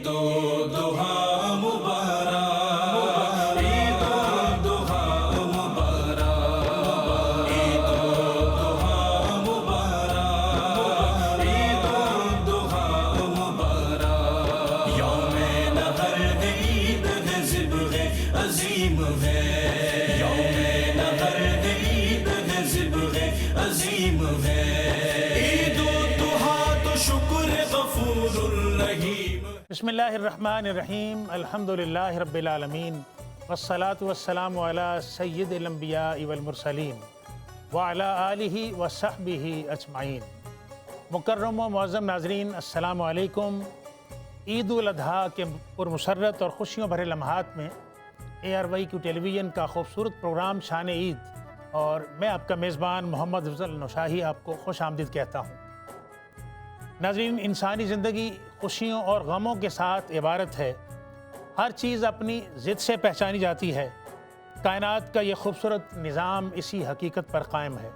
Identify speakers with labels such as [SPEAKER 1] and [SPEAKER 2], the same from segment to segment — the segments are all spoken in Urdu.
[SPEAKER 1] عید الضحیٰ مبارک، عید الضحیٰ مبارک، عید الضحیٰ مبارک، عید الضحیٰ مبارک۔ یوم نحر ہے، عید ہے، ذبح عظیم ہے، یوم نحر ہے، عید ہے، ذبح عظیم ہے۔ عید الضحیٰ تو شکر غفور الرحیم۔
[SPEAKER 2] بسم اللہ الرحمن الرحیم، الحمدللہ رب العالمین، والصلاة والسلام علی سید الانبیاء والمرسلین وعلی آلہ وصحبہ اجمعین۔ مکرم و معظم ناظرین، السلام علیکم۔ عید الاضحیٰ کے پرمسرت اور خوشیوں بھرے لمحات میں ARYQ ٹیلی ویژن کا خوبصورت پروگرام شان عید اور میں آپ کا میزبان محمد افضل نوشاہی آپ کو خوش آمدید کہتا ہوں۔ ناظرین، انسانی زندگی خوشیوں اور غموں کے ساتھ عبارت ہے۔ ہر چیز اپنی ضد سے پہچانی جاتی ہے۔ کائنات کا یہ خوبصورت نظام اسی حقیقت پر قائم ہے۔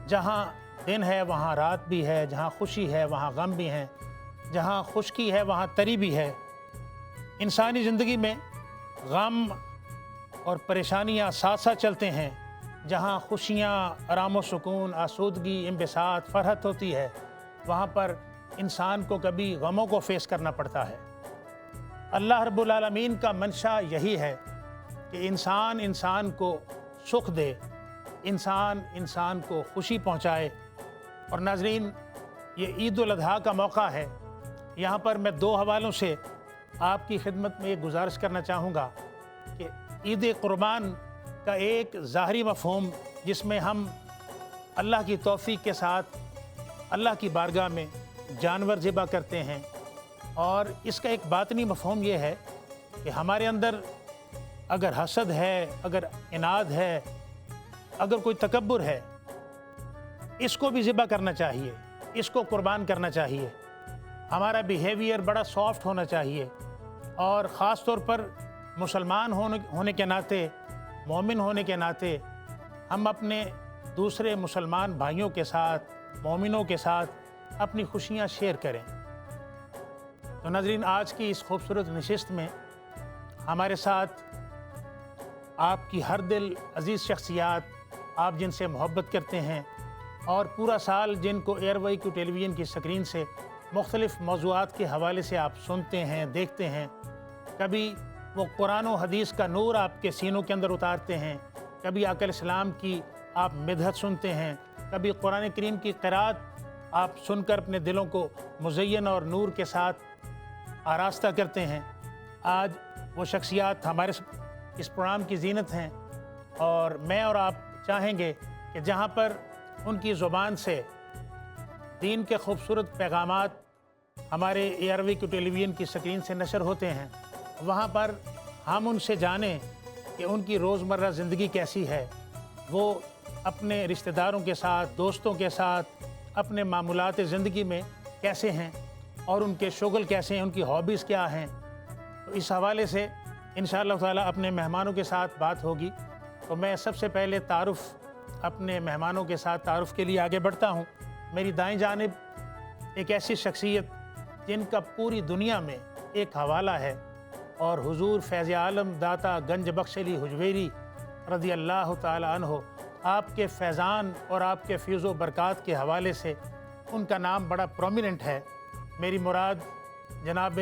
[SPEAKER 2] جہاں دن ہے وہاں رات بھی ہے، جہاں خوشی ہے وہاں غم بھی ہیں، جہاں خشکی ہے وہاں تری بھی ہے۔ انسانی زندگی میں غم اور پریشانیاں ساتھ ساتھ چلتے ہیں۔ جہاں خوشیاں، آرام و سکون، آسودگی، انبساط، فرحت ہوتی ہے، وہاں پر انسان کو کبھی غموں کو فیس کرنا پڑتا ہے۔ اللہ رب العالمین کا منشا یہی ہے کہ انسان کو سکھ دے، انسان کو خوشی پہنچائے۔ اور ناظرین، یہ عید الاضحیٰ کا موقع ہے۔ یہاں پر میں دو حوالوں سے آپ کی خدمت میں ایک گزارش کرنا چاہوں گا کہ عید قربان کا ایک ظاہری مفہوم جس میں ہم اللہ کی توفیق کے ساتھ اللہ کی بارگاہ میں جانور ذبح کرتے ہیں، اور اس کا ایک باطنی مفہوم یہ ہے کہ ہمارے اندر اگر حسد ہے، اگر عناد ہے، اگر کوئی تکبر ہے، اس کو بھی ذبح کرنا چاہیے، اس کو قربان کرنا چاہیے۔ ہمارا بیہیویئر بڑا سافٹ ہونا چاہیے، اور خاص طور پر مسلمان ہونے کے ناطے، مومن ہونے کے ناطے ہم اپنے دوسرے مسلمان بھائیوں کے ساتھ، مومنوں کے ساتھ اپنی خوشیاں شیئر کریں۔ تو ناظرین، آج کی اس خوبصورت نشست میں ہمارے ساتھ آپ کی ہر دل عزیز شخصیات، آپ جن سے محبت کرتے ہیں اور پورا سال جن کو ARYQ ٹیلی ویژن کی سکرین سے مختلف موضوعات کے حوالے سے آپ سنتے ہیں، دیکھتے ہیں۔ کبھی وہ قرآن و حدیث کا نور آپ کے سینوں کے اندر اتارتے ہیں، کبھی آقا علیہ السلام کی آپ مدحت سنتے ہیں، کبھی قرآن کریم کی قرأت آپ سن کر اپنے دلوں کو مزین اور نور کے ساتھ آراستہ کرتے ہیں۔ آج وہ شخصیات ہمارے اس پروگرام کی زینت ہیں، اور میں اور آپ چاہیں گے کہ جہاں پر ان کی زبان سے دین کے خوبصورت پیغامات ہمارے ARYQ ٹیلی ویژن کی سکرین سے نشر ہوتے ہیں، وہاں پر ہم ان سے جانیں کہ ان کی روزمرہ زندگی کیسی ہے، وہ اپنے رشتہ داروں کے ساتھ، دوستوں کے ساتھ، اپنے معمولات زندگی میں کیسے ہیں، اور ان کے شغل کیسے ہیں، ان کی ہابیز کیا ہیں۔ تو اس حوالے سے انشاءاللہ تعالیٰ اپنے مہمانوں کے ساتھ بات ہوگی۔ تو میں سب سے پہلے اپنے مہمانوں کے ساتھ تعارف کے لیے آگے بڑھتا ہوں۔ میری دائیں جانب ایک ایسی شخصیت جن کا پوری دنیا میں ایک حوالہ ہے، اور حضور فیض عالم داتا گنج بخش علی حجویری رضی اللہ تعالی عنہ، آپ کے فیضان اور آپ کے فیض و برکات کے حوالے سے ان کا نام بڑا پرومیننٹ ہے۔ میری مراد جناب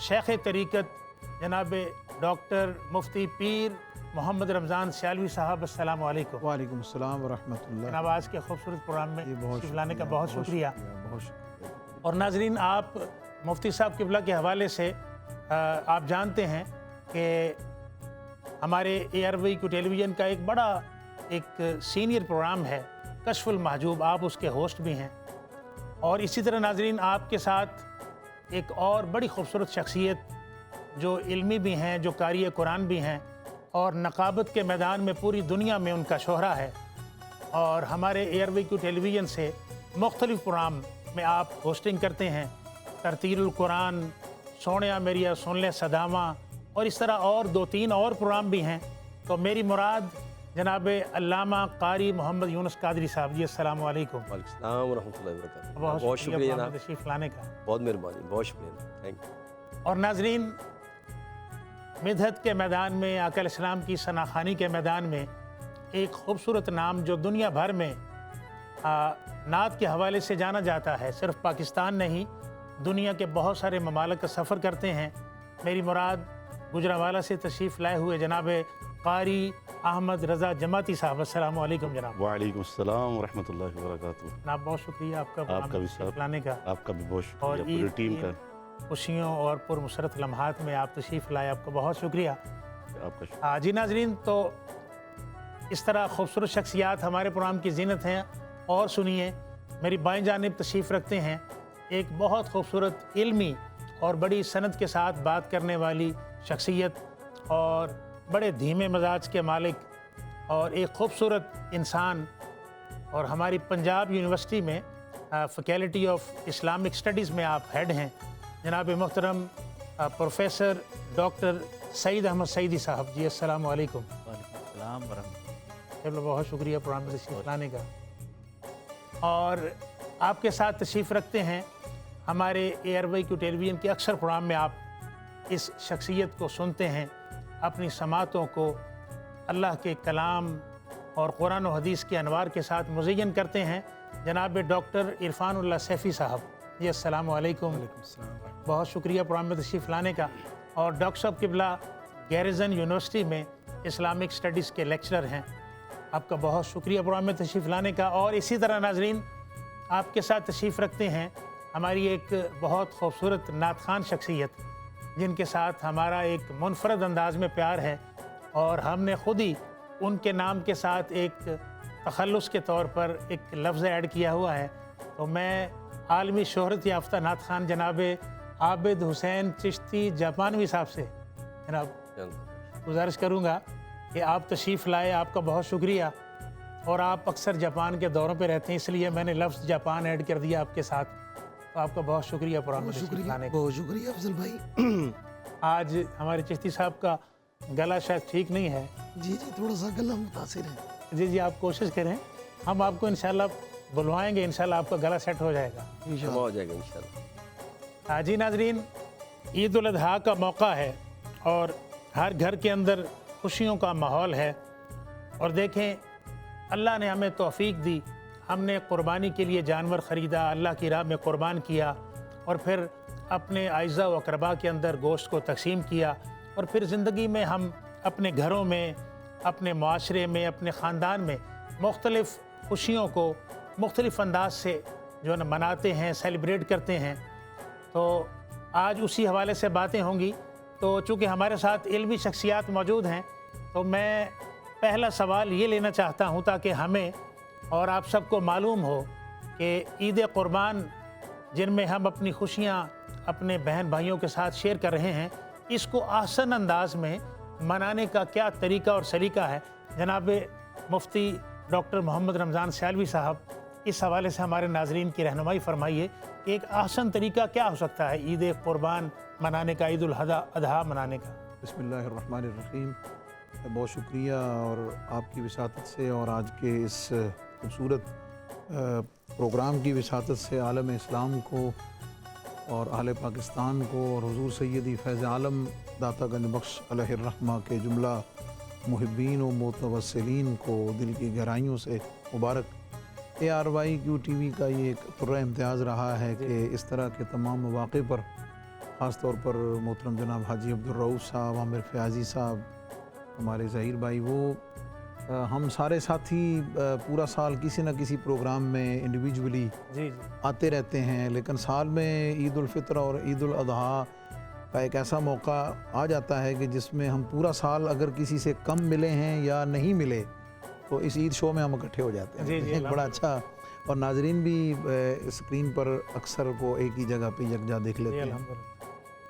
[SPEAKER 2] شیخ طریقت جناب ڈاکٹر مفتی پیر محمد رمضان سیالوی صاحب، السلام علیکم۔
[SPEAKER 3] وعلیکم السلام ورحمۃ اللہ۔
[SPEAKER 2] جناب، آج کے خوبصورت پروگرام میں تشریف لانے کا بہت شکریہ۔
[SPEAKER 3] بہت شکریہ۔
[SPEAKER 2] اور ناظرین، آپ مفتی صاحب قبلہ کے حوالے سے آپ جانتے ہیں کہ ہمارے ARYQ ٹیلی ویژن کا ایک بڑا سینئر پروگرام ہے کشف المحجوب، آپ اس کے ہوسٹ بھی ہیں۔ اور اسی طرح ناظرین، آپ کے ساتھ ایک اور بڑی خوبصورت شخصیت جو علمی بھی ہیں، جو قاری قرآن بھی ہیں، اور نقابت کے میدان میں پوری دنیا میں ان کا شہرہ ہے، اور ہمارے ARYQ ٹیلی ویژن سے مختلف پروگرام میں آپ ہوسٹنگ کرتے ہیں۔ ترتیل القرآن، سونیا میریا سن لے صداواں، اور اس طرح اور 2-3 اور پروگرام بھی ہیں۔ تو میری مراد جناب علامہ قاری محمد یونس قادری صاحب جی، السلام علیکم۔
[SPEAKER 4] وعلیکم السلام ورحمۃ اللہ وبرکاتہ۔
[SPEAKER 2] بہت
[SPEAKER 4] شکریہ جناب،
[SPEAKER 2] تشریف لانے کا۔
[SPEAKER 4] بہت مہربانی، بہت شکریہ، تھینک یو۔
[SPEAKER 2] اور ناظرین، مدحت کے میدان میں، آقا علیہ السلام کی ثناخوانی کے میدان میں ایک خوبصورت نام جو دنیا بھر میں نعت کے حوالے سے جانا جاتا ہے، صرف پاکستان نہیں، دنیا کے بہت سارے ممالک کا سفر کرتے ہیں۔ میری مراد گجرانوالہ سے تشریف لائے ہوئے جناب قاری احمد رضا جماعتی صاحب۔ السلام علیکم جناب۔
[SPEAKER 4] وعلیکم السلام ورحمۃ اللہ وبرکاتہ۔
[SPEAKER 2] جناب بہت شکریہ آپ کا
[SPEAKER 4] آپ کا بھی صاحب،
[SPEAKER 2] لانے کا،
[SPEAKER 4] آپ کا بھی بہت
[SPEAKER 2] اور
[SPEAKER 4] شکریہ پوری ٹیم کا،
[SPEAKER 2] خوشیوں اور پرمسرت لمحات میں آپ تشریف لائے، آپ کا بہت شکریہ۔
[SPEAKER 4] آپ کا شکریہ۔
[SPEAKER 2] جی ناظرین، تو اس طرح خوبصورت شخصیات ہمارے پروگرام کی زینت ہیں، اور سنیے، میری بائیں جانب تشریف رکھتے ہیں ایک بہت خوبصورت علمی اور بڑی سند کے ساتھ بات کرنے والی شخصیت، اور بڑے دھیمے مزاج کے مالک، اور ایک خوبصورت انسان، اور ہماری پنجاب یونیورسٹی میں فیکلٹی آف اسلامک اسٹڈیز میں آپ ہیڈ ہیں، جناب محترم پروفیسر ڈاکٹر سعید احمد سعیدی صاحب۔ جی السلام علیکم۔
[SPEAKER 5] وعلیکم السلام ورحمۃ اللہ۔
[SPEAKER 2] بہت شکریہ پروگرام میں تشریف لانے کا۔ اور آپ کے ساتھ تشریف رکھتے ہیں ہمارے ARYQ ٹیلی ویژن کے اکثر پروگرام میں آپ اس شخصیت کو سنتے ہیں، اپنی سماعتوں کو اللہ کے کلام اور قرآن و حدیث کے انوار کے ساتھ مزین کرتے ہیں، جناب ڈاکٹر عرفان اللہ سیفی صاحب۔ جی السلام علیکم۔ بہت شکریہ پروگرام میں تشریف لانے کا۔ اور ڈاکٹر صاحب قبلہ گیریزن یونیورسٹی میں اسلامک اسٹڈیز کے لیکچرر ہیں، آپ کا بہت شکریہ پروگرام میں تشریف لانے کا۔ اور اسی طرح ناظرین، آپ کے ساتھ تشریف رکھتے ہیں ہماری ایک بہت خوبصورت نعت خوان شخصیت، جن کے ساتھ ہمارا ایک منفرد انداز میں پیار ہے، اور ہم نے خود ہی ان کے نام کے ساتھ ایک تخلص کے طور پر ایک لفظ ایڈ کیا ہوا ہے۔ تو میں عالمی شہرت یافتہ نعت خوان جناب عابد حسین چشتی جاپانوی صاحب سے جناب گزارش کروں گا کہ آپ تشریف لائے، آپ کا بہت شکریہ۔ اور آپ اکثر جاپان کے دوروں پہ رہتے ہیں، اس لیے میں نے لفظ جاپان ایڈ کر دیا آپ کے ساتھ، تو آپ کا بہت شکریہ پروگرام میں تشریف لانے کا۔
[SPEAKER 3] بہت شکریہ افضل بھائی۔
[SPEAKER 2] آج ہمارے چشتی صاحب کا گلا شاید ٹھیک نہیں ہے۔
[SPEAKER 3] جی تھوڑا سا گلا متاثر ہے۔
[SPEAKER 2] جی آپ کوشش کریں، ہم آپ کو انشاءاللہ بلوائیں گے، انشاءاللہ آپ کا گلا سیٹ ہو جائے گا۔
[SPEAKER 5] ہو جائے گا انشاءاللہ۔
[SPEAKER 2] جی ناظرین، عید الاضحیٰ کا موقع ہے، اور ہر گھر کے اندر خوشیوں کا ماحول ہے، اور دیکھیں اللہ نے ہمیں توفیق دی، ہم نے قربانی کے لیے جانور خریدا، اللہ کی راہ میں قربان کیا، اور پھر اپنے اعزاء و اقرباء کے اندر گوشت کو تقسیم کیا، اور پھر زندگی میں ہم اپنے گھروں میں، اپنے معاشرے میں، اپنے خاندان میں مختلف خوشیوں کو مختلف انداز سے جو ہے نا مناتے ہیں، سیلیبریٹ کرتے ہیں۔ تو آج اسی حوالے سے باتیں ہوں گی۔ تو چونکہ ہمارے ساتھ علمی شخصیات موجود ہیں، تو میں پہلا سوال یہ لینا چاہتا ہوں تاکہ ہمیں اور آپ سب کو معلوم ہو کہ عید قربان، جن میں ہم اپنی خوشیاں اپنے بہن بھائیوں کے ساتھ شیئر کر رہے ہیں، اس کو آسان انداز میں منانے کا کیا طریقہ اور سلیقہ ہے۔ جناب مفتی ڈاکٹر محمد رمضان سیالوی صاحب، اس حوالے سے ہمارے ناظرین کی رہنمائی فرمائیے کہ ایک آسان طریقہ کیا ہو سکتا ہے عید قربان منانے کا، عید الاضحیٰ منانے کا۔
[SPEAKER 3] بسم اللہ الرحمن الرحیم۔ بہت شکریہ، اور آپ کی وساطت سے اور آج کے اس خوبصورت پروگرام کی وساطت سے عالم اسلام کو اور اہل پاکستان کو اور حضور سیدی فیض عالم داتا گنج بخش علیہ الرحمہ کے جملہ محبین و متوسلین کو دل کی گہرائیوں سے مبارک۔ ARYQ TV کا یہ ایک پرہ امتیاز رہا ہے کہ اس طرح کے تمام مواقع پر، خاص طور پر محترم جناب حاجی عبدالرؤوف صاحب، عامر فیاضی صاحب، ہمارے ظہیر بھائی، وہ ہم سارے ساتھی پورا سال کسی نہ کسی پروگرام میں انڈیویجولی آتے رہتے ہیں، لیکن سال میں عید الفطر اور عید الاضحیٰ کا ایک ایسا موقع آ جاتا ہے کہ جس میں ہم پورا سال اگر کسی سے کم ملے ہیں یا نہیں ملے تو اس عید شو میں ہم اکٹھے ہو جاتے ہیں۔ ایک بڑا اچھا، اور ناظرین بھی اسکرین پر اکثر کو ایک ہی جگہ پہ یکجا دیکھ لیتے ہیں۔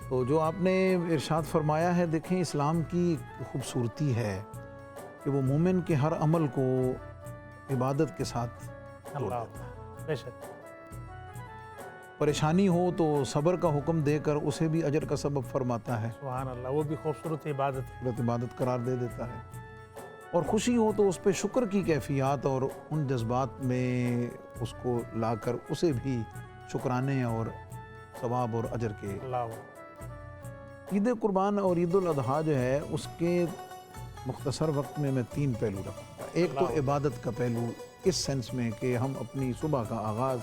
[SPEAKER 3] تو جو آپ نے ارشاد فرمایا ہے، دیکھیں اسلام کی خوبصورتی ہے کہ وہ مومن کے ہر عمل کو عبادت کے ساتھ جوڑ دیتا ہے۔
[SPEAKER 2] بے شک۔
[SPEAKER 3] پریشانی ہو تو صبر کا حکم دے کر اسے بھی اجر کا سبب فرماتا ہے،
[SPEAKER 2] سبحان اللہ، وہ بھی خوبصورت عبادت ہے۔
[SPEAKER 3] عبادت قرار دے دیتا ہے۔ اور خوشی ہو تو اس پہ شکر کی کیفیات اور ان جذبات میں اس کو لا کر اسے بھی شکرانے اور ثواب اور اجر کے عید قربان اور عید الاضحیٰ جو ہے اس کے مختصر وقت میں 3 پہلو رکھوں گا۔ ایک تو عبادت کا پہلو، اس سینس میں کہ ہم اپنی صبح کا آغاز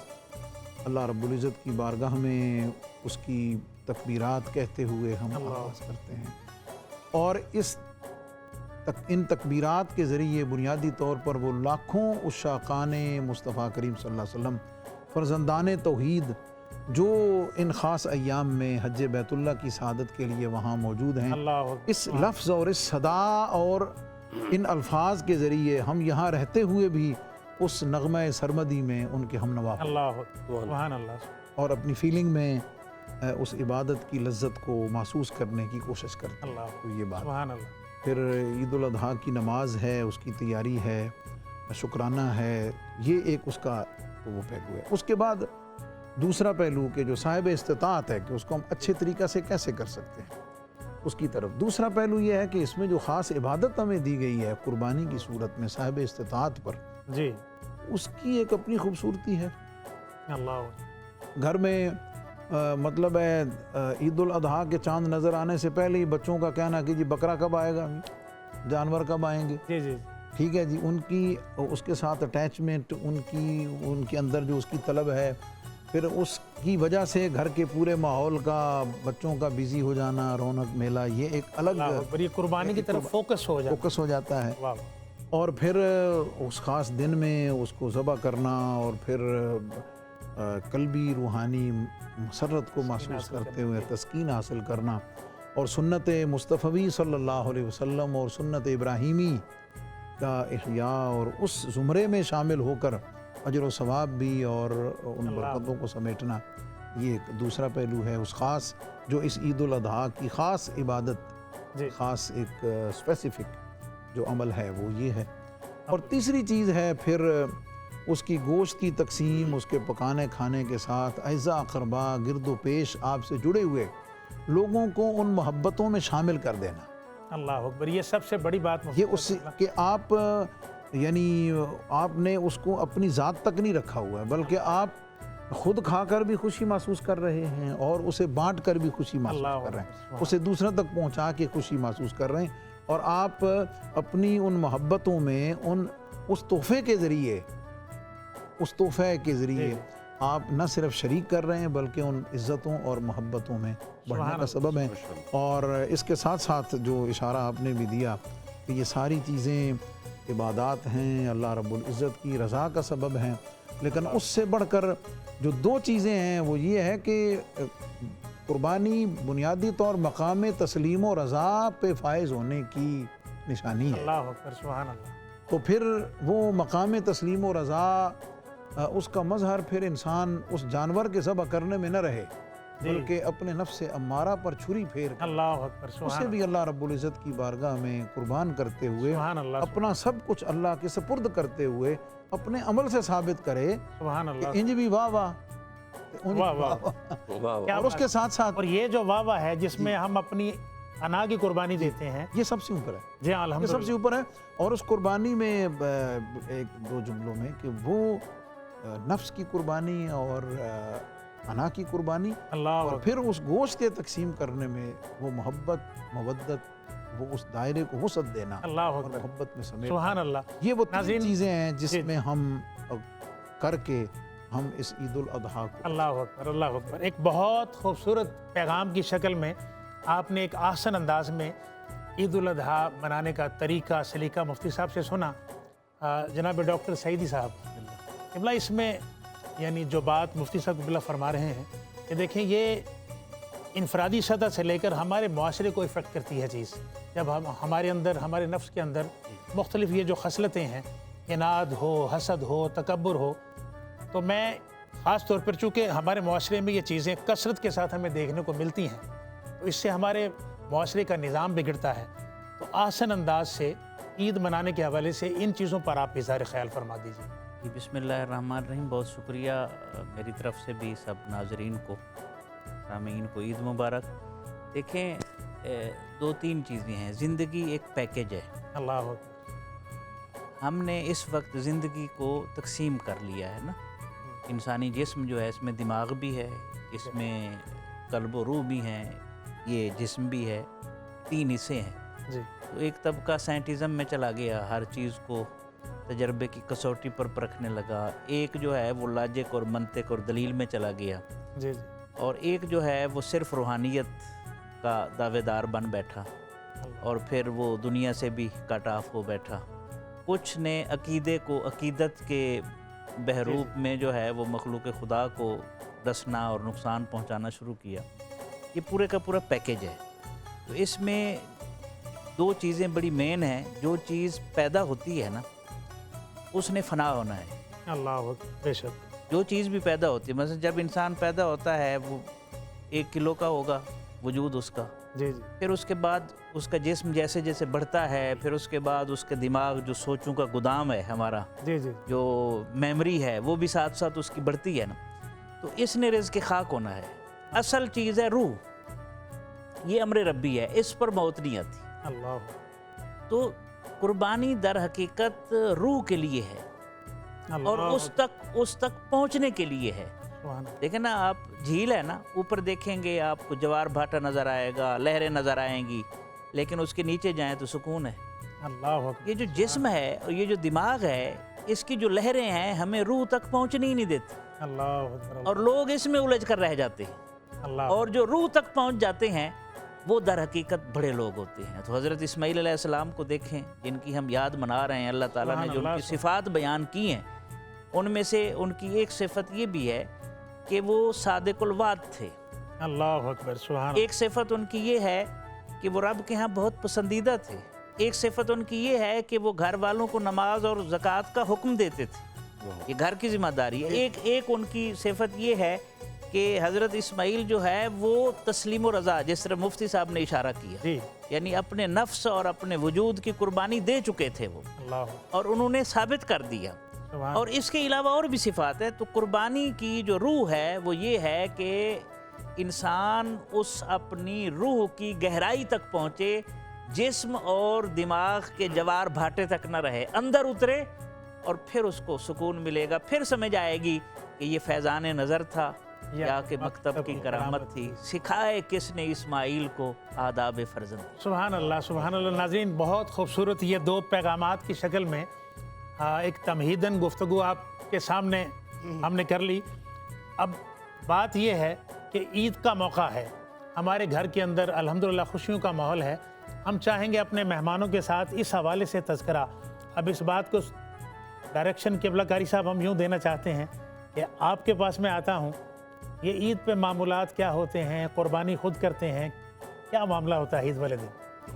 [SPEAKER 3] اللہ رب العزت کی بارگاہ میں اس کی تکبیرات کہتے ہوئے ہم آغاز کرتے ہیں، اور ان تکبیرات کے ذریعے بنیادی طور پر وہ لاکھوں عشاقان مصطفیٰ کریم صلی اللہ علیہ وسلم، فرزندان توحید، جو ان خاص ایام میں حج بیت اللہ کی سعادت کے لیے وہاں موجود ہیں، اس لفظ اور اس صدا اور ان الفاظ کے ذریعے ہم یہاں رہتے ہوئے بھی اس نغمہ سرمدی میں ان کے ہم نوا
[SPEAKER 2] سبحان اللہ،
[SPEAKER 3] اور اپنی فیلنگ میں اس عبادت کی لذت کو محسوس کرنے کی کوشش کرتے ہیں۔ تو یہ بات،
[SPEAKER 2] سبحان اللہ۔
[SPEAKER 3] پھر عید الاضحیٰ کی نماز ہے، اس کی تیاری ہے، شکرانہ ہے، یہ ایک اس کا وہ پہلو ہے۔ اس کے بعد دوسرا پہلو کہ جو صاحب استطاعت ہے کہ اس کو ہم اچھے طریقہ سے کیسے کر سکتے ہیں، اس کی طرف دوسرا پہلو یہ ہے کہ اس میں جو خاص عبادت ہمیں دی گئی ہے قربانی کی صورت میں صاحب استطاعت پر،
[SPEAKER 2] جی،
[SPEAKER 3] اس کی ایک اپنی خوبصورتی ہے۔
[SPEAKER 2] اللہ
[SPEAKER 3] گھر میں مطلب ہے عید الاضحیٰ کے چاند نظر آنے سے پہلے ہی بچوں کا کہنا کہ جی بکرا کب آئے گا، جانور کب آئیں گے،
[SPEAKER 2] جی جی
[SPEAKER 3] ٹھیک ہے جی، ان کی اس کے ساتھ اٹیچمنٹ، ان کے اندر جو اس کی طلب ہے، پھر اس کی وجہ سے گھر کے پورے ماحول کا، بچوں کا بیزی ہو جانا، رونق میلہ، یہ ایک الگ
[SPEAKER 2] یہ قربانی کی طرف فوکس
[SPEAKER 3] ہو جاتا ہے۔ اور پھر اس خاص دن میں اس کو ذبح کرنا، اور پھر قلبی روحانی مسرت کو محسوس کرتے ہوئے تسکین حاصل کرنا، اور سنت مصطفی صلی اللہ علیہ وسلم اور سنت ابراہیمی کا احیاء، اور اس زمرے میں شامل ہو کر اجر و ثواب بھی اور ان برکتوں کو سمیٹنا، یہ ایک دوسرا پہلو ہے اس خاص جو اس عید الاضحیٰ کی خاص عبادت، خاص ایک اسپیسیفک جو عمل ہے وہ یہ ہے۔ اور تیسری چیز ہے پھر اس کی گوشت کی تقسیم، اس کے پکانے کھانے کے ساتھ اعزاء اقربا، گرد و پیش آپ سے جڑے ہوئے لوگوں کو ان محبتوں میں شامل کر دینا۔
[SPEAKER 2] اللہ اکبر، یہ سب سے بڑی بات
[SPEAKER 3] یہ اس کہ آپ یعنی آپ نے اس کو اپنی ذات تک نہیں رکھا ہوا ہے، بلکہ آپ خود کھا کر بھی خوشی محسوس کر رہے ہیں، اور اسے بانٹ کر بھی خوشی محسوس کر رہے ہیں، اسے دوسروں تک پہنچا کے خوشی محسوس کر رہے ہیں، اور آپ اپنی ان محبتوں میں اس تحفے کے ذریعے آپ نہ صرف شریک کر رہے ہیں بلکہ ان عزتوں اور محبتوں میں بڑھنے کا سبب ہیں۔ اور اس کے ساتھ ساتھ جو اشارہ آپ نے بھی دیا کہ یہ ساری چیزیں عبادات ہیں، اللہ رب العزت کی رضا کا سبب ہیں، لیکن اس سے بڑھ کر جو 2 چیزیں ہیں وہ یہ ہے کہ قربانی بنیادی طور مقام تسلیم و رضا پہ فائز ہونے کی نشانی ہے۔
[SPEAKER 2] اللہ اکبر، سبحان اللہ۔
[SPEAKER 3] تو پھر وہ مقام تسلیم و رضا، اس کا مظہر پھر انسان اس جانور کے ذبح کرنے میں نہ رہے بلکہ اپنے نفس امارہ پر چھری پھیر کر
[SPEAKER 2] اللہ اکبر،
[SPEAKER 3] اسے بھی اللہ رب العزت کی بارگاہ میں قربان کرتے ہوئے، اپنا سب کچھ اللہ کے سپرد کرتے ہوئے اپنے عمل سے ثابت کرے
[SPEAKER 2] سبحان اللہ،
[SPEAKER 3] انج بھی واہ واہ، اور اس کے ساتھ ساتھ،
[SPEAKER 2] اور یہ جو واہ واہ ہے جس میں ہم اپنی انا کی قربانی دیتے ہیں،
[SPEAKER 3] یہ سب سے اوپر ہے،
[SPEAKER 2] جی
[SPEAKER 3] یہ
[SPEAKER 2] الحمدللہ،
[SPEAKER 3] سب سے اوپر ہے۔ اور اس قربانی میں ایک 2 جملوں میں کہ وہ نفس کی قربانی اور انا کی قربانی، اور پھر اس گوشت کے تقسیم کرنے میں وہ محبت، مودت، وہ اس دائرے کو وسعت دینا اور محبت میں سمیٹنا،
[SPEAKER 2] سبحان اللہ۔
[SPEAKER 3] یہ وہ 3 چیزیں ہیں جس میں ہم کر کے ہم اس عید الاضحیٰ کو،
[SPEAKER 2] اللہ اکبر، اللہ اکبر، ایک بہت خوبصورت پیغام کی شکل میں آپ نے ایک آسن انداز میں عید الاضحیٰ منانے کا طریقہ سلیقہ مفتی صاحب سے سنا۔ جناب ڈاکٹر سعیدی صاحب قبلہ، اس میں یعنی جو بات مفتی صاحب قبلہ فرما رہے ہیں کہ دیکھیں یہ انفرادی سطح سے لے کر ہمارے معاشرے کو افیکٹ کرتی ہے چیز، جب ہمارے اندر، ہمارے نفس کے اندر مختلف یہ جو خصلتیں ہیں، اناد ہو، حسد ہو، تکبر ہو، تو میں خاص طور پر چونکہ ہمارے معاشرے میں یہ چیزیں کثرت کے ساتھ ہمیں دیکھنے کو ملتی ہیں، تو اس سے ہمارے معاشرے کا نظام بگڑتا ہے، تو آسن انداز سے عید منانے کے حوالے سے ان چیزوں پر آپ اظہار خیال فرما دیجیے۔
[SPEAKER 5] بسم اللہ الرحمن الرحیم، بہت شکریہ میری طرف سے بھی سب ناظرین کو، سامعین کو عید مبارک۔ دیکھیں 2-3 چیزیں ہیں، زندگی ایک پیکیج ہے،
[SPEAKER 2] اللہ
[SPEAKER 5] ہم نے اس وقت زندگی کو تقسیم کر لیا ہے نا، انسانی جسم جو ہے اس میں دماغ بھی ہے، اس میں قلب و روح بھی ہیں، یہ جسم بھی ہے، 3 حصے ہیں۔
[SPEAKER 2] جی
[SPEAKER 5] تو ایک طبقہ سائنٹزم میں چلا گیا، ہر چیز کو تجربے کی کسوٹی پر پرکھنے لگا۔ ایک جو ہے وہ لاجک اور منطق اور دلیل میں چلا گیا،
[SPEAKER 2] جی جی
[SPEAKER 5] اور ایک جو ہے وہ صرف روحانیت کا دعوے دار بن بیٹھا، اور پھر وہ دنیا سے بھی کٹ آف ہو بیٹھا۔ کچھ نے عقیدے کو عقیدت کے بحروب میں جو ہے وہ مخلوق خدا کو ڈسنا اور نقصان پہنچانا شروع کیا۔ یہ پورے کا پورا پیکیج ہے۔ تو اس میں 2 چیزیں بڑی مین ہیں۔ جو چیز پیدا ہوتی ہے نا، اس نے فنا ہونا ہے۔
[SPEAKER 2] اللہ اکبر، بے شک۔
[SPEAKER 5] جو چیز بھی پیدا ہوتی ہے، مثلا جب انسان پیدا ہوتا ہے وہ 1 کلو کا ہوگا وجود اس کا،
[SPEAKER 2] جی جی
[SPEAKER 5] پھر اس کے بعد اس کا جسم جیسے جیسے بڑھتا ہے، پھر اس کے بعد اس کے دماغ جو سوچوں کا گودام ہے ہمارا،
[SPEAKER 2] جی جی
[SPEAKER 5] جو میموری ہے، وہ بھی ساتھ ساتھ اس کی بڑھتی ہے نا۔ تو اس نے رزق خاک ہونا ہے۔ اصل چیز ہے روح، یہ امر ربی ہے، اس پر موت نہیں آتی۔
[SPEAKER 2] اللہ اکبر،
[SPEAKER 5] تو قربانی در حقیقت روح کے لیے ہے، اور
[SPEAKER 2] اللہ
[SPEAKER 5] اس تک پہنچنے کے لیے ہے۔
[SPEAKER 2] سبحان اللہ۔
[SPEAKER 5] دیکھیں نا، آپ جھیل ہے نا، اوپر دیکھیں گے آپ کو جوار بھاٹا نظر آئے گا، لہریں نظر آئیں گی، لیکن اس کے نیچے جائیں تو سکون ہے۔
[SPEAKER 2] اللہ اکبر،
[SPEAKER 5] یہ جو جسم ہے اور یہ جو دماغ ہے، اس کی جو لہریں ہیں ہمیں روح تک پہنچنے ہی نہیں دیتی،
[SPEAKER 2] اللہ اکبر،
[SPEAKER 5] اور لوگ اس میں الجھ کر رہ جاتے ہیں۔
[SPEAKER 2] اللہ
[SPEAKER 5] اور جو روح تک پہنچ جاتے ہیں وہ در حقیقت بڑے لوگ ہوتے ہیں۔ تو حضرت اسماعیل علیہ السلام کو دیکھیں، جن کی ہم یاد منا رہے ہیں، اللہ تعالیٰ نے جو ان کی صفات بیان کی ہیں، ان میں سے ان کی ایک صفت یہ بھی ہے کہ وہ صادق الوعد تھے۔
[SPEAKER 2] اللہ اکبر، سبحان
[SPEAKER 5] ایک صفت ان کی یہ ہے کہ وہ رب کے ہاں بہت پسندیدہ تھے۔ ایک صفت ان کی یہ ہے کہ وہ گھر والوں کو نماز اور زکوٰۃ کا حکم دیتے تھے، یہ گھر کی ذمہ داری ہے۔ ایک ان کی صفت یہ ہے کہ حضرت اسماعیل جو ہے وہ تسلیم و رضا، جس طرح مفتی صاحب نے اشارہ کیا،
[SPEAKER 2] جی
[SPEAKER 5] یعنی اپنے نفس اور اپنے وجود کی قربانی دے چکے تھے وہ،
[SPEAKER 2] اللہ اکبر،
[SPEAKER 5] اور انہوں نے ثابت کر دیا۔
[SPEAKER 2] سبحان
[SPEAKER 5] اور اس کے علاوہ اور بھی صفات ہے۔ تو قربانی کی جو روح ہے وہ یہ ہے کہ انسان اس اپنی روح کی گہرائی تک پہنچے، جسم اور دماغ کے جوار بھاٹے تک نہ رہے، اندر اترے، اور پھر اس کو سکون ملے گا، پھر سمجھ آئے گی کہ یہ فیضان نظر تھا یا کہ مکتب کی کرامت تھی، سکھائے کس نے اسماعیل کو آداب فرزند۔
[SPEAKER 2] سبحان اللہ، سبحان اللہ۔ ناظرین، بہت خوبصورت یہ 2 پیغامات کی شکل میں ایک تمہیدن گفتگو آپ کے سامنے ہم نے کر لی۔ اب بات یہ ہے کہ عید کا موقع ہے، ہمارے گھر کے اندر الحمدللہ خوشیوں کا ماحول ہے۔ ہم چاہیں گے اپنے مہمانوں کے ساتھ اس حوالے سے تذکرہ، اب اس بات کو ڈائریکشن قبلہ کاری صاحب ہم یوں دینا چاہتے ہیں کہ آپ کے پاس میں آتا ہوں، یہ عید پہ معمولات کیا ہوتے ہیں؟ قربانی خود کرتے ہیں، کیا معاملہ ہوتا ہے عید والے دن؟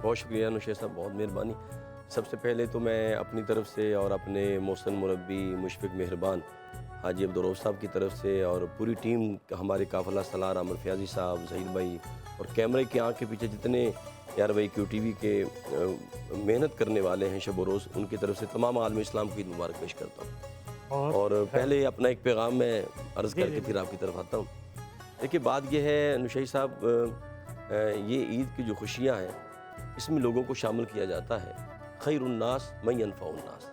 [SPEAKER 6] بہت شکریہ نشیر صاحب، بہت مہربانی۔ سب سے پہلے تو میں اپنی طرف سے اور اپنے محسن مربی مشفق مہربان حاجی عبدالرؤف صاحب کی طرف سے اور پوری ٹیم، ہمارے قافلہ سالار عامر فیاضی صاحب، ظہیر بھائی، اور کیمرے کی آنکھ کے پیچھے جتنے یار بھائی کیو ٹی وی کے محنت کرنے والے ہیں شب و روز، ان کی طرف سے تمام عالم اسلام کو عید مبارک پیش کرتا ہوں۔ اور پہلے اپنا ایک پیغام میں عرض کر کے پھر آپ کی طرف آتا ہوں۔ دیکھیے، بات یہ ہے نشیر صاحب، یہ عید کی جو خوشیاں ہیں اس میں لوگوں کو شامل کیا جاتا ہے۔ خیر الناس من ینفع الناس،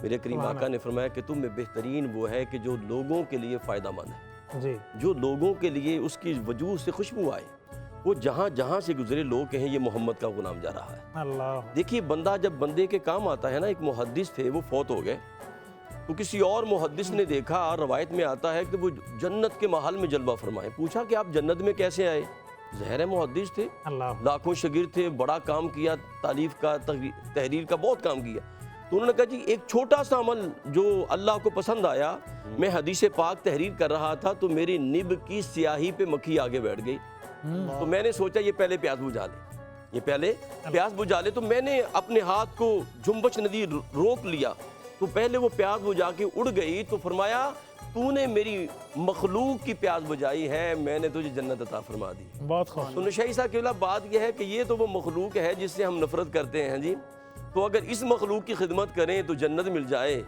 [SPEAKER 6] میرے کریم آقا نے فرمایا کہ تم میں بہترین وہ ہے کہ جو لوگوں کے لیے فائدہ مند ہے،
[SPEAKER 2] جی
[SPEAKER 6] جو لوگوں کے لیے اس کی وجوہ سے خوشبو آئے، وہ جہاں جہاں سے گزرے لوگ کہیں یہ محمد کا غلام جا رہا ہے۔
[SPEAKER 2] اللہ،
[SPEAKER 6] دیکھیے، بندہ جب بندے کے کام آتا ہے نا، ایک محدث تھے وہ فوت ہو گئے، تو کسی اور محدث نے دیکھا، روایت میں آتا ہے کہ وہ جنت کے محل میں جلوہ فرمائے، پوچھا کہ آپ جنت میں کیسے آئے؟ ظاہر ہے محدث تھے،
[SPEAKER 2] اللہ،
[SPEAKER 6] لاکھوں شاگرد تھے، بڑا کام کیا، تالیف کا، تحریر کا بہت کام کیا۔ تو انہوں نے کہا جی ایک چھوٹا سا عمل جو اللہ کو پسند آیا، میں حدیث پاک تحریر کر رہا تھا تو میری نب کی سیاہی پہ مکھی آگے بیٹھ گئی، تو میں نے سوچا یہ پہلے پیاس بجھا لے، یہ پہلے پیاس بجھا لے، تو میں نے اپنے ہاتھ کو جنبش ندی روک لیا، تو پہلے وہ پیاس بجھا کے اڑ گئی، تو فرمایا تو نے میری مخلوق کی پیاس بجھائی ہے، میں نے تجھے جنت عطا فرما دی۔
[SPEAKER 2] بہت خوش۔
[SPEAKER 6] تو نشائی صاحب کی بات یہ ہے کہ یہ تو وہ مخلوق ہے جس سے ہم نفرت کرتے ہیں جی، تو اگر اس مخلوق کی خدمت کریں تو جنت مل جائے۔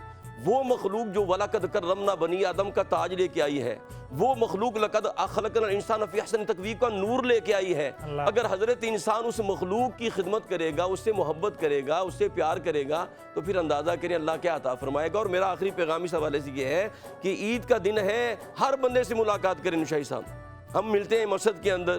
[SPEAKER 6] وہ مخلوق جو وَلَقَدْ كَرَّمْنَا بنی آدم کا تاج لے کے آئی ہے، وہ مخلوق لَقَدْ خَلَقْنَا الْإِنسَانَ فِي أَحْسَنِ تَقْوِيمٍ کا نور لے کے آئی ہے۔ اگر حضرت انسان اس مخلوق کی خدمت کرے گا، اس سے محبت کرے گا، اس سے پیار کرے گا، تو پھر اندازہ کریں اللہ کیا عطا فرمائے گا۔ اور میرا آخری پیغام اس حوالے سے یہ ہے کہ عید کا دن ہے، ہر بندے سے ملاقات کریں نشائی صاحب۔ ہم ملتے ہیں مسجد کے اندر،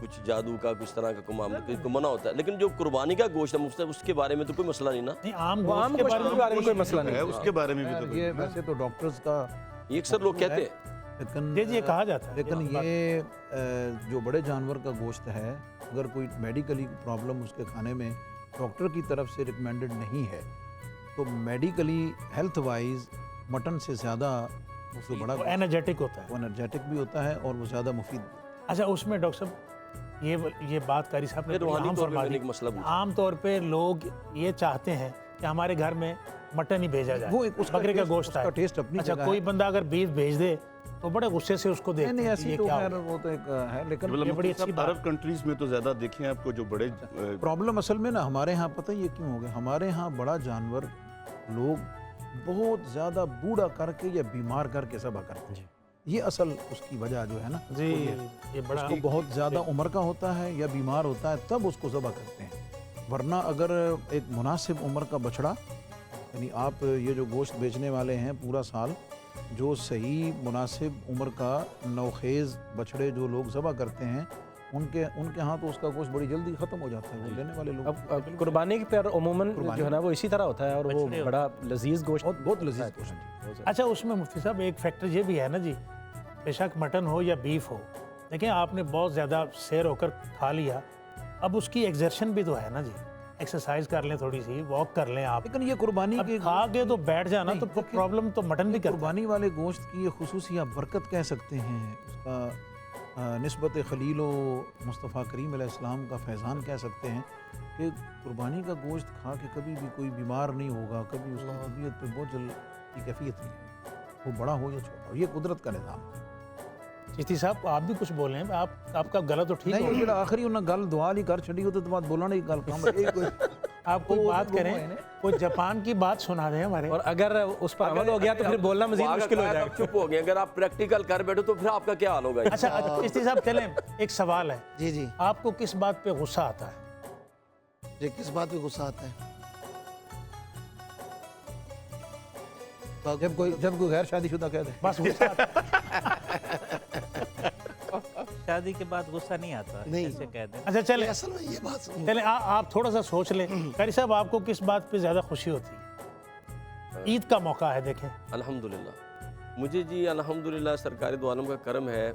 [SPEAKER 6] کچھ جادو کا کچھ طرح کا کوئی معاملہ کو منع ہوتا ہے، لیکن جو قربانی کا گوشت ہے مفتی صاحب اس کے بارے میں تو کوئی مسئلہ نہیں نا؟
[SPEAKER 2] نہیں، عام
[SPEAKER 7] وہ عام
[SPEAKER 2] گوشت کے
[SPEAKER 7] گوشت
[SPEAKER 2] بارے
[SPEAKER 7] کے
[SPEAKER 2] میں
[SPEAKER 7] بارے میں کوئی مسئلہ
[SPEAKER 4] ہے
[SPEAKER 7] نہیں
[SPEAKER 4] اس کے بارے میں بھی تو
[SPEAKER 3] یہ ویسے تو ڈاکٹرز کا
[SPEAKER 6] یہ اکثر لوگ کہتے ہیں،
[SPEAKER 3] لیکن
[SPEAKER 2] جی یہ کہا جاتا ہے،
[SPEAKER 3] لیکن یہ جو بڑے جانور کا گوشت ہے، اگر کوئی میڈیکلی پرابلم اس کے کھانے میں ڈاکٹر کی طرف سے ریکمینڈڈ نہیں ہے تو میڈیکلی ہیلتھ وائز مٹن سے زیادہ جو بڑا
[SPEAKER 2] وہ انرجیٹک ہوتا ہے۔
[SPEAKER 3] وہ انرجیٹک بھی ہوتا ہے اور وہ زیادہ مفید بھی ہوتا
[SPEAKER 2] اچھا اس میں ڈاکٹر صاحب یہ بات قاری صاحب نے
[SPEAKER 6] یہ روحانی
[SPEAKER 2] عام
[SPEAKER 6] طور پہ
[SPEAKER 2] فرما
[SPEAKER 6] میں نے
[SPEAKER 2] دی۔
[SPEAKER 6] ایک مسئلہ پوچھا۔
[SPEAKER 2] عام طور پہ لوگ یہ چاہتے ہیں کہ ہمارے گھر میں مٹن ہی بھیجا جائے،
[SPEAKER 3] وہ ایک اس کا
[SPEAKER 2] بکرے کا
[SPEAKER 3] ٹیسٹ-
[SPEAKER 2] گوشت
[SPEAKER 3] اس کا
[SPEAKER 2] آئے۔
[SPEAKER 3] ٹیسٹ اپنی
[SPEAKER 2] اچھا
[SPEAKER 3] جگہ
[SPEAKER 2] کوئی
[SPEAKER 3] ہے۔
[SPEAKER 2] بندہ اگر بیف بھیج دے تو بڑے غصے سے اس کو دیکھتے
[SPEAKER 3] نہیں
[SPEAKER 2] ہیں کہ
[SPEAKER 3] ایسی
[SPEAKER 2] یہ
[SPEAKER 3] تو
[SPEAKER 2] کیا
[SPEAKER 3] خیر
[SPEAKER 2] ہو۔
[SPEAKER 3] وہ تو ایک ہے، لیکن
[SPEAKER 2] یہ بڑی اچھی بات۔
[SPEAKER 4] عرب کنٹریز میں تو زیادہ دیکھیں آپ کو جو بڑے
[SPEAKER 3] پرابلم اصل میں نا ہمارے ہاں پتہ یہ کیوں ہو گیا، ہمارے ہاں بڑا جانور لوگ بہت زیادہ بوڑھا کر کے یا بیمار کر کے ذبح کرتے ہیں، یہ اصل اس کی وجہ جو ہے نا
[SPEAKER 2] جی
[SPEAKER 3] وہ یہ
[SPEAKER 2] یہ بڑا
[SPEAKER 3] اس کو بہت زیادہ عمر کا ہوتا ہے یا بیمار ہوتا ہے تب اس کو ذبح کرتے ہیں، ورنہ اگر ایک مناسب عمر کا بچڑا، یعنی آپ یہ جو گوشت بیچنے والے ہیں پورا سال جو صحیح مناسب عمر کا نوخیز بچڑے جو لوگ ذبح کرتے ہیں ان کے ہاں تو اس کا گوشت بڑی جلدی ختم ہو جاتا ہے، وہ لینے والے لوگ
[SPEAKER 7] اب قربانی پر عموماً جو ہے نا وہ اسی طرح ہوتا ہے اور وہ
[SPEAKER 5] بچڑے
[SPEAKER 7] بڑا لذیذ گوشت
[SPEAKER 3] بہت لذیذ گوشت ہے۔
[SPEAKER 2] اچھا اس میں مفتی صاحب ایک فیکٹر یہ بھی ہے نا جی، بے شک مٹن ہو یا بیف ہو، دیکھیں آپ نے بہت زیادہ سیر ہو کر کھا لیا، اب اس کی ایگزرشن بھی تو ہے نا جی، ایکسرسائز کر لیں تھوڑی سی، واک کر لیں آپ،
[SPEAKER 3] لیکن یہ قربانی
[SPEAKER 2] اب
[SPEAKER 3] کے
[SPEAKER 2] کھا کے تو بیٹھ جانا تو پرابلم تو مٹن بھی کرتا ہے۔
[SPEAKER 3] قربانی والے گوشت کی یہ خصوصی آپ برکت کہہ سکتے ہیں، اس کا نسبت خلیل و مصطفیٰ کریم علیہ السلام کا فیضان کہہ سکتے ہیں کہ قربانی کا گوشت کھا کے کبھی بھی کوئی بیمار نہیں ہوگا، کبھی اس کی طبیعت پہ بوجھل کی کیفیت نہیں ہوگی، وہ بڑا ہو یا چھوٹا ہو، یہ قدرت کا نظام ہے۔
[SPEAKER 2] چشتی صاحب آپ بھی کچھ بولیں، آپ کا گلا تو ٹھیک ہو
[SPEAKER 3] نہیں جڑا آخری انہیں گل دعا لی کر چھڑی ہوتے تو بات بولنا نہیں گل کام
[SPEAKER 2] آپ کوئی بات کریں، کوئی جاپان کی بات سنا دیں ہمارے،
[SPEAKER 7] اور اگر اس پر عمل ہو گیا تو پھر بولنا مزید مشکل ہو جائے گا۔
[SPEAKER 6] چپ ہو گئے، اگر آپ پریکٹیکل کر بیٹھو تو پھر آپ کا کیا حال ہوگا؟
[SPEAKER 2] اچھا چشتی صاحب چلیں ایک سوال ہے،
[SPEAKER 8] جی جی
[SPEAKER 2] آپ کو کس بات پہ غصہ آتا ہے؟
[SPEAKER 8] جی کس بات پہ غصہ آتا ہے؟
[SPEAKER 3] جب کوئی غیر شادی شدہ کہہ دے
[SPEAKER 2] بس غصہ آتا ہے۔
[SPEAKER 5] شادی کے بعد غصہ نہیں آتا،
[SPEAKER 8] نہیں۔
[SPEAKER 5] ایسے کہہ دیں۔
[SPEAKER 2] اچھا چلیں
[SPEAKER 8] اصل میں یہ بات سنو،
[SPEAKER 2] چلیں آپ تھوڑا سا سوچ لیں، قاری صاحب آپ کو کس بات پہ زیادہ خوشی ہوتی ہے؟ عید کا موقع ہے دیکھیں،
[SPEAKER 6] الحمدللہ مجھے جی الحمدللہ سرکار دو عالم کا کرم ہے،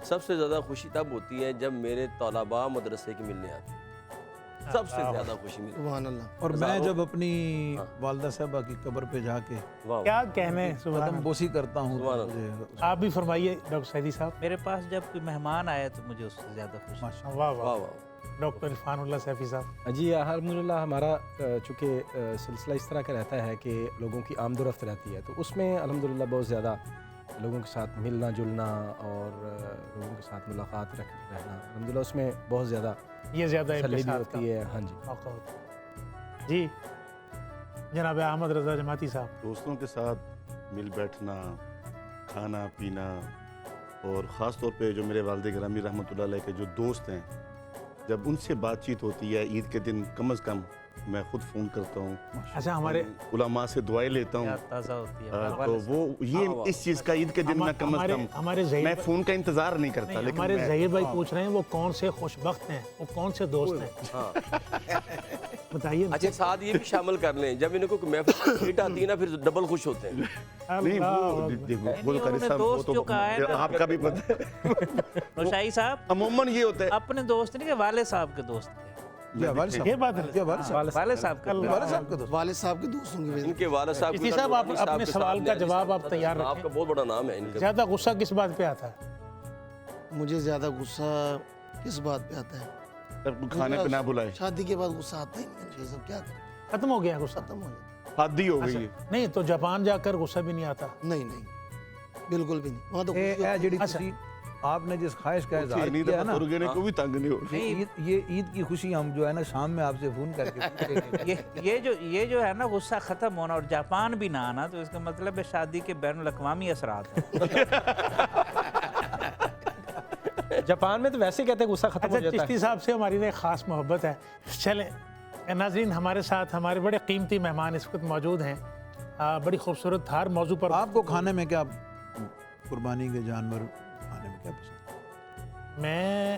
[SPEAKER 6] سب سے زیادہ خوشی تب ہوتی ہے جب میرے طلباء مدرسے کے ملنے آتے ہیں، سب سے زیادہ خوشی ملتی
[SPEAKER 8] سبحان اللہ۔
[SPEAKER 3] اور میں جب اپنی والدہ صاحبہ کی قبر پہ جا کے
[SPEAKER 6] ہے۔ واہ
[SPEAKER 2] کیا کہنے سبحان
[SPEAKER 3] قدم بوسی کرتا ہوں
[SPEAKER 6] سبحان
[SPEAKER 3] تو
[SPEAKER 6] اللہ۔
[SPEAKER 3] مجھے
[SPEAKER 2] آپ بھی فرمائیے ڈاکٹر سعیدی صاحب۔
[SPEAKER 5] میرے پاس جب کوئی مہمان آیا تو مجھے اس سے زیادہ خوشی ہوئی۔
[SPEAKER 3] ماشاء
[SPEAKER 2] واہ
[SPEAKER 6] واہ
[SPEAKER 2] واہ،
[SPEAKER 6] واہ۔
[SPEAKER 2] ڈاکٹر عرفان اللہ سیفی صاحب۔
[SPEAKER 7] جی الحمدللہ ہمارا چونکہ سلسلہ اس طرح کا رہتا ہے کہ لوگوں کی آمد و رفت رہتی ہے تو اس میں الحمدللہ بہت زیادہ لوگوں کے ساتھ ملنا جلنا اور لوگوں کے ساتھ ملاقات رہنا الحمدللہ اس میں بہت زیادہ
[SPEAKER 2] یہ زیادہ
[SPEAKER 7] تسلی بھی
[SPEAKER 2] انبساط کا
[SPEAKER 7] ہوتی ہے۔ ہاں جی
[SPEAKER 2] موقع ہوتا ہے۔ جی جناب احمد رضا جماعتی صاحب۔
[SPEAKER 4] دوستوں کے ساتھ مل بیٹھنا، کھانا پینا، اور خاص طور پہ جو میرے والد گرامی رحمۃ اللہ علیہ کے جو دوست ہیں، جب ان سے بات چیت ہوتی ہے عید کے دن کم از کم میں خود فون کرتا ہوں،
[SPEAKER 2] اچھا ہمارے
[SPEAKER 4] علماء سے دعائیں لیتا ہوں،
[SPEAKER 5] یاد تازہ ہوتی ہے۔
[SPEAKER 4] تو وہ یہ اس چیز کا عید کے دن میں کم از کم
[SPEAKER 2] ہمارے
[SPEAKER 4] میں
[SPEAKER 2] ظہیر
[SPEAKER 4] فون کا انتظار نہیں کرتا، لیکن
[SPEAKER 2] ہمارے
[SPEAKER 4] میں
[SPEAKER 2] ظہیر بھائی پوچھ رہے ہیں وہ کون سے خوش بخت ہیں، وہ کون سے دوست ہیں،
[SPEAKER 6] ہاں
[SPEAKER 2] بتائیے نا۔
[SPEAKER 6] اچھا ساتھ یہ بھی شامل کر لیں، جب انہیں کوئی محفل ہیٹ آتی ہے نا پھر ڈبل خوش ہوتے ہیں۔
[SPEAKER 4] نہیں وہ دیکھو وہ قاری صاحب وہ
[SPEAKER 5] دوست جو کہا ہے
[SPEAKER 4] تو
[SPEAKER 5] نا-
[SPEAKER 4] آپ کا بھی پتہ ہے
[SPEAKER 5] روشائی صاحب
[SPEAKER 4] عموماً یہ ہوتا ہے
[SPEAKER 5] اپنے دوست نہیں کہ والد صاحب کے دوست تھے۔
[SPEAKER 3] یہ والد صاحب
[SPEAKER 2] یہ بات ہے۔
[SPEAKER 3] یہ والد صاحب
[SPEAKER 5] والد صاحب کا
[SPEAKER 3] والد صاحب کا دوست
[SPEAKER 8] والد صاحب کے دوستوں کی وجہ
[SPEAKER 6] ان کے والد صاحب
[SPEAKER 2] چشتی صاحب آپ اپنے سوال کا جواب آپ تیار
[SPEAKER 6] آپ
[SPEAKER 2] رکھیں۔
[SPEAKER 6] کا بہت بڑا نام ہے ان کا۔
[SPEAKER 2] زیادہ غصہ کس بات پہ آتا ہے؟
[SPEAKER 8] مجھے زیادہ غصہ کس بات پہ آتا ہے؟
[SPEAKER 4] کھانے پہ نہ بلائے،
[SPEAKER 8] شادی کے بعد غصہ آتا ہی نہیں ہے، یہ سب کیا کریں،
[SPEAKER 2] ختم ہو گیا غصہ؟
[SPEAKER 8] ختم ہو جاتا
[SPEAKER 4] حادی ہو گئی ہے۔
[SPEAKER 2] نہیں تو جاپان جا کر غصہ بھی نہیں آتا؟
[SPEAKER 8] نہیں نہیں بالکل بھی نہیں، وہاں تو
[SPEAKER 3] اے
[SPEAKER 8] خوشی
[SPEAKER 3] اے جڑی
[SPEAKER 2] اچھا۔
[SPEAKER 3] خوشی آپ نے جس خواہش کا اظہار
[SPEAKER 4] نہیں
[SPEAKER 3] کیا ہے
[SPEAKER 4] تو
[SPEAKER 3] نا،
[SPEAKER 4] ترگے نے کو بھی تنگ نہیں ہو
[SPEAKER 3] یہ عید کی خوشی ہم جو ہے نا شام میں آپ سے فون کر کے پوچھیں گے۔
[SPEAKER 5] یہ جو ہے نا غصہ ختم ہونا اور جاپان بھی نہ آنا تو اس کا مطلب ہے شادی کے بین الاقوامی اثرات ہیں۔
[SPEAKER 7] جاپان میں تو ویسے کہتے ہیں غصہ ختم ہو
[SPEAKER 2] اچھا
[SPEAKER 7] جاتا ہے۔
[SPEAKER 2] چشتی صاحب سے ہماری ایک خاص محبت ہے۔ چلیں ناظرین ہمارے ساتھ ہمارے بڑے قیمتی مہمان اس وقت موجود ہیں، بڑی خوبصورت تھار موضوع پر
[SPEAKER 3] آپ کو کھانے میں کیا قربانی کے جانور کھانے میں کیا پسند ہے؟
[SPEAKER 2] میں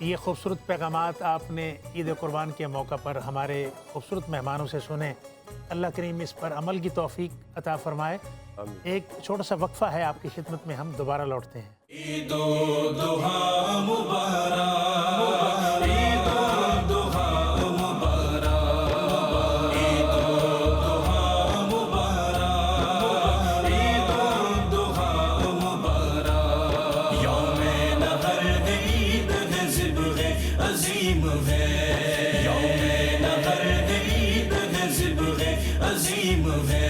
[SPEAKER 2] یہ خوبصورت پیغامات آپ نے عید قربان کے موقع پر ہمارے خوبصورت مہمانوں سے سنے. اللہ کریم اس پر عمل کی توفیق عطا فرمائے. ایک چھوٹا سا وقفہ ہے آپ کی خدمت میں، ہم دوبارہ لوٹتے ہیں.
[SPEAKER 1] عید الضحیٰ مبارک، عید الضحیٰ مبارک، عید الضحیٰ مبارک، عید الضحیٰ مبارک. یوم نحر ہے، عید ہے، ذبح عظیم ہے. یوم نحر ہے، عید ہے، ذبح عظیم ہے.